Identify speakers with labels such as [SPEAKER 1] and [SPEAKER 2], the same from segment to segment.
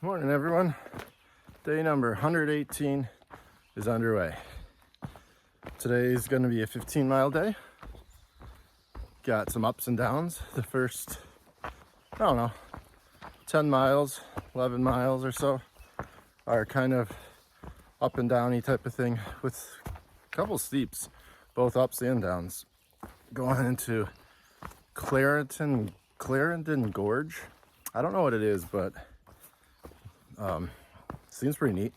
[SPEAKER 1] Morning everyone. Day number 118 is underway. Today is going to be a 15-mile day. Got some ups and downs. The first, 10 miles, 11 miles or so are kind of up and downy type of thing with a couple steeps, both ups and downs. Going into Clarendon Gorge. I don't know what it is, but seems pretty neat.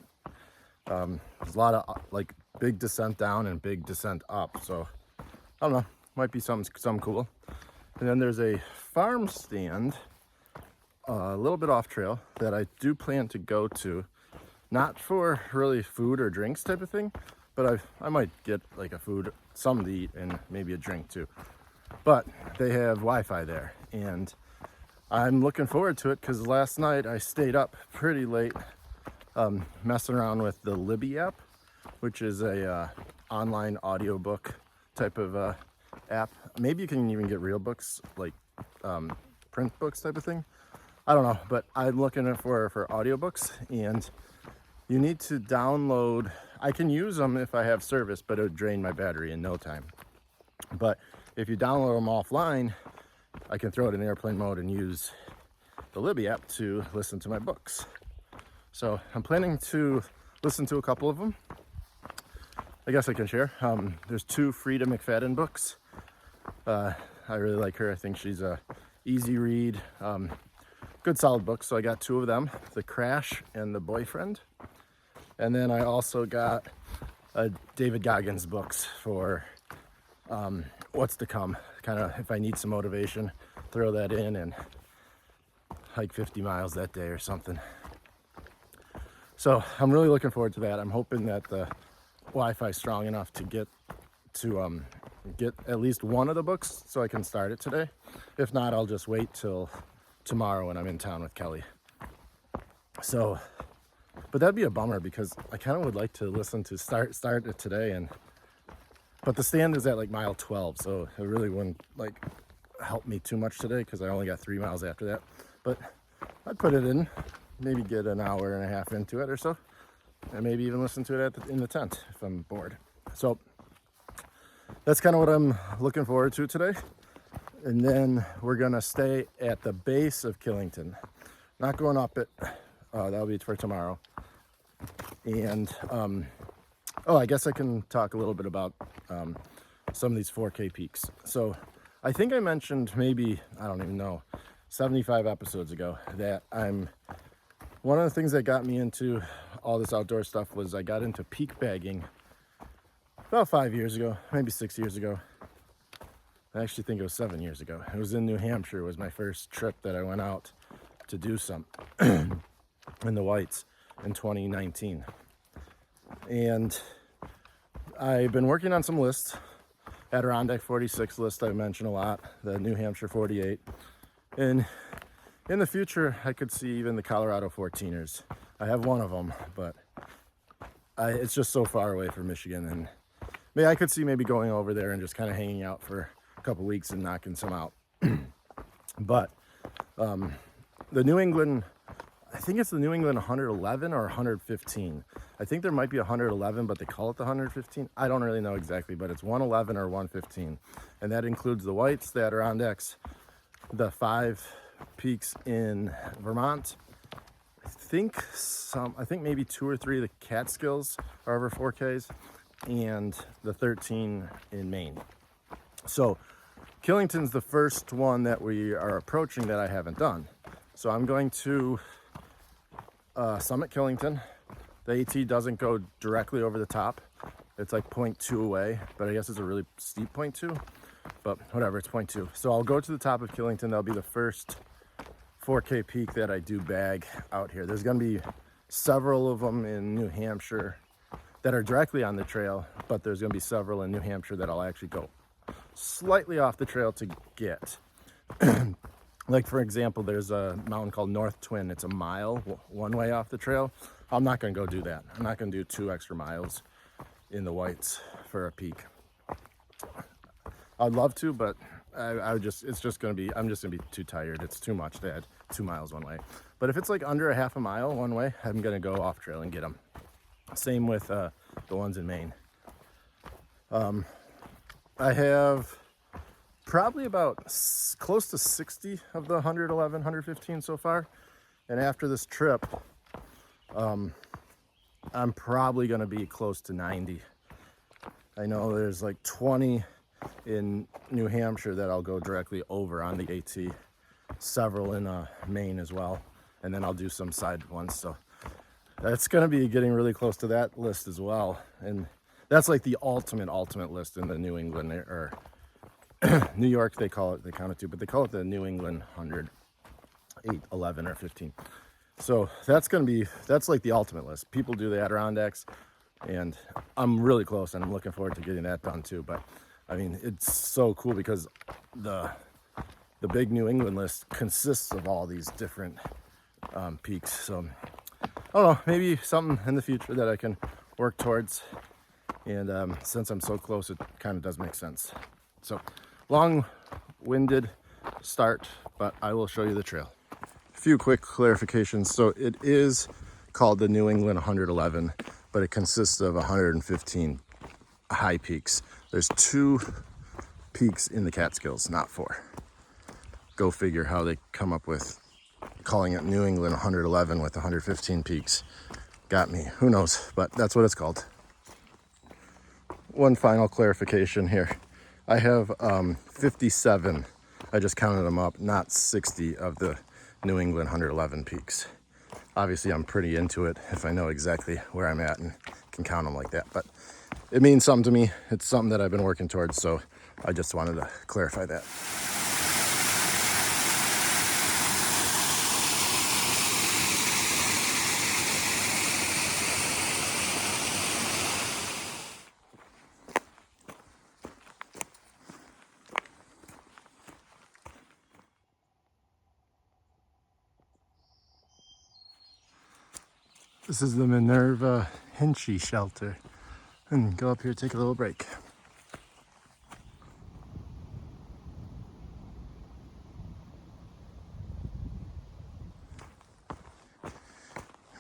[SPEAKER 1] There's a lot of like big descent down and big descent up, so I don't know, might be something cool. And then there's a farm stand a little bit off trail that I do plan to go to, not for really food or drinks type of thing, but I might get like a food, something to eat, and maybe a drink too. But they have Wi-Fi there, and I'm looking forward to it because last night I stayed up pretty late messing around with the Libby app, which is a online audiobook type of app. Maybe you can even get real books, like print books type of thing. I don't know, but I'm looking for audiobooks, and you need to download. I can use them if I have service, but it would drain my battery in no time. But if you download them offline, I can throw it in airplane mode and use the Libby app to listen to my books. So I'm planning to listen to a couple of them. I guess I can share. There's two Frida McFadden books. I really like her. I think she's a easy read, good solid book. So I got two of them, The Crash and The Boyfriend. And then I also got David Goggins books for what's to come. Kind of if I need some motivation, throw that in and hike 50 miles that day or something. So I'm really looking forward to that. I'm hoping that the Wi-Fi is strong enough to get at least one of the books so I can start it today. If not, I'll just wait till tomorrow when I'm in town with Kelly. So, but that'd be a bummer because I kind of would like to listen to start it today, but the stand is at like mile 12, so it really wouldn't like help me too much today because I only got 3 miles after that. But I'd put it in, maybe get an hour and a half into it or so, and maybe even listen to it in the tent if I'm bored. So that's kind of what I'm looking forward to today. And then we're gonna stay at the base of Killington, not going up it. That'll be for tomorrow. And I guess I can talk a little bit about some of these 4K peaks. So I think I mentioned maybe, I don't even know, 75 episodes ago that one of the things that got me into all this outdoor stuff was I got into peak bagging about 5 years ago, maybe 6 years ago. I actually think it was 7 years ago. It was in New Hampshire. It was my first trip that I went out to do some in the Whites in 2019. And I've been working on some lists. Adirondack 46 list I mentioned a lot, the New Hampshire 48. And in the future, I could see even the Colorado 14ers. I have one of them, but it's just so far away from Michigan. And maybe I could see maybe going over there and just kind of hanging out for a couple weeks and knocking some out. But the New England, I think it's the New England 111 or 115. I think there might be 111, but they call it the 115. I don't really know exactly, but it's 111 or 115. And that includes the Whites, the Adirondacks, the 5 peaks in Vermont. I think maybe 2 or 3 of the Catskills are over 4Ks, and the 13 in Maine. So Killington's the first one that we are approaching that I haven't done. So I'm going to summit Killington. The AT doesn't go directly over the top. It's like 0.2 away, but I guess it's a really steep 0.2, but whatever, it's 0.2. So I'll go to the top of Killington. That'll be the first 4K peak that I do bag out here. There's gonna be several of them in New Hampshire that are directly on the trail, but there's gonna be several in New Hampshire that I'll actually go slightly off the trail to get. Like for example, there's a mountain called North Twin. It's a mile one way off the trail. I'm not gonna go do that. I'm not gonna do 2 extra miles in the Whites for a peak. I'd love to, but I'm just gonna be too tired. It's too much to add 2 miles one way. But if it's like under a half a mile one way, I'm gonna go off trail and get them. Same with the ones in Maine. I have probably about close to 60 of the 111, 115 so far. And after this trip, I'm probably gonna be close to 90. I know there's like 20 in New Hampshire that I'll go directly over on the AT, several in Maine as well, and then I'll do some side ones. So that's gonna be getting really close to that list as well. And that's like the ultimate list in the New England, or New York, they count it too, but they call it the New England 100, 8, 11, or 15. So that's like the ultimate list. People do the Adirondacks, and I'm really close, and I'm looking forward to getting that done too. But I mean, it's so cool because the big New England list consists of all these different peaks. So I don't know, maybe something in the future that I can work towards. And since I'm so close, it kind of does make sense. So long-winded start, but I will show you the trail. A few quick clarifications. So it is called the New England 111, but it consists of 115 high peaks. There's 2 peaks in the Catskills, not 4. Go figure how they come up with calling it New England 111 with 115 peaks. Got me, who knows, but that's what it's called. One final clarification here. I have 57, I just counted them up, not 60 of the New England 111 peaks. Obviously I'm pretty into it if I know exactly where I'm at and can count them like that, but it means something to me. It's something that I've been working towards, so I just wanted to clarify that. This is the Minerva Hinchy shelter. And go up here, take a little break.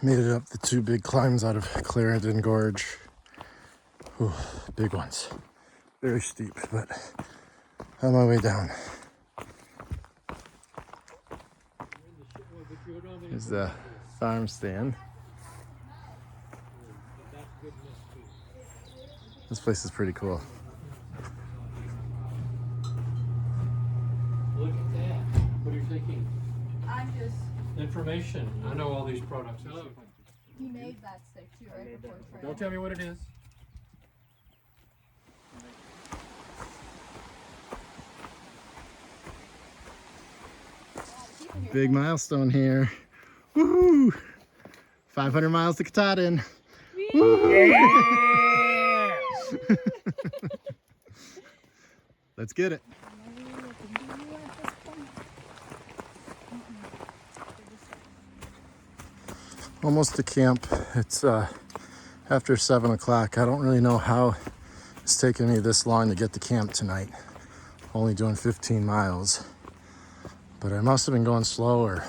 [SPEAKER 1] Made it up the 2 big climbs out of Clarendon Gorge. Ooh, big ones. Very steep, but on my way down. Here's the farm stand. This place is pretty cool.
[SPEAKER 2] Look at that. What are you thinking?
[SPEAKER 3] I'm just,
[SPEAKER 2] Information. I know all these products.
[SPEAKER 3] he made that stick too, right before trail.
[SPEAKER 2] Don't tell me what it is.
[SPEAKER 1] Big milestone here. Woohoo! 500 miles to Katahdin. Let's get it. Almost to camp. It's after 7 o'clock. I don't really know how it's taken me this long to get to camp tonight. Only doing 15 miles. But I must have been going slow or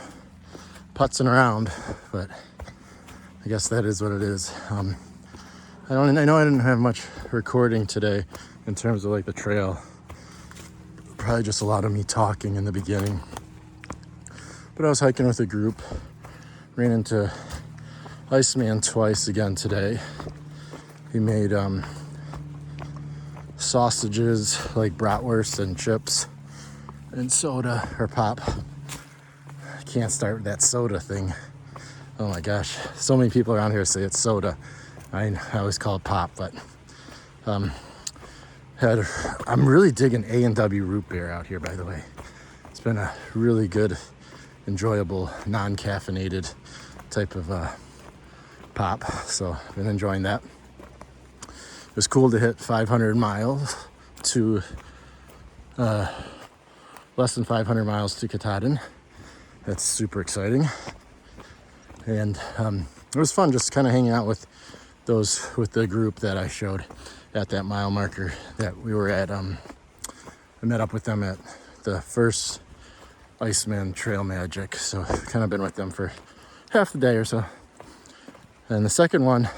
[SPEAKER 1] putzing around, but I guess that is what it is. I know I didn't have much recording today in terms of like the trail. Probably just a lot of me talking in the beginning. But I was hiking with a group. Ran into Iceman twice again today. He made sausages, like bratwurst and chips, and soda or pop. I can't start with that soda thing. Oh my gosh, so many people around here say it's soda. I always call it pop, but I'm really digging A&W root beer out here, by the way. It's been a really good, enjoyable, non-caffeinated type of pop, so I've been enjoying that. It was cool to hit 500 miles to less than 500 miles to Katahdin. That's super exciting. And it was fun just kind of hanging out with the group that I showed at that mile marker that we were at. I met up with them at the first Iceman Trail Magic. So kind of been with them for half the day or so. And the second one,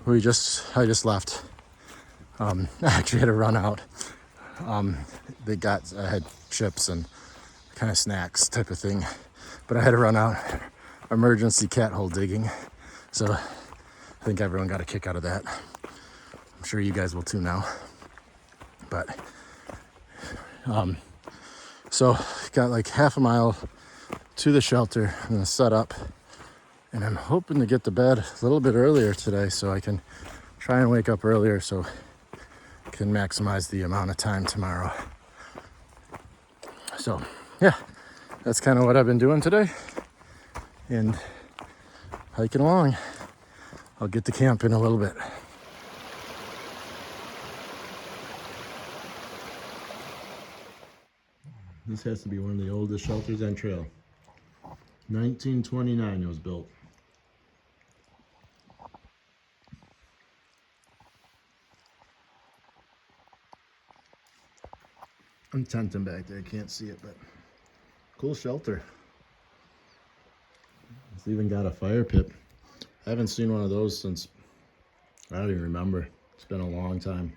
[SPEAKER 1] I just left. I actually had to run out. I had chips and kind of snacks type of thing, but I had to run out. Emergency cat hole digging. So I think everyone got a kick out of that. I'm sure you guys will too now. But so got like half a mile to the shelter. I'm gonna set up, and I'm hoping to get to bed a little bit earlier today so I can try and wake up earlier so I can maximize the amount of time tomorrow. So yeah, that's kind of what I've been doing today, and hiking along. I'll get to camp in a little bit. This has to be one of the oldest shelters on trail. 1929 it was built. I'm tenting back there, can't see it, but cool shelter. It's even got a fire pit. I haven't seen one of those since, I don't even remember. It's been a long time.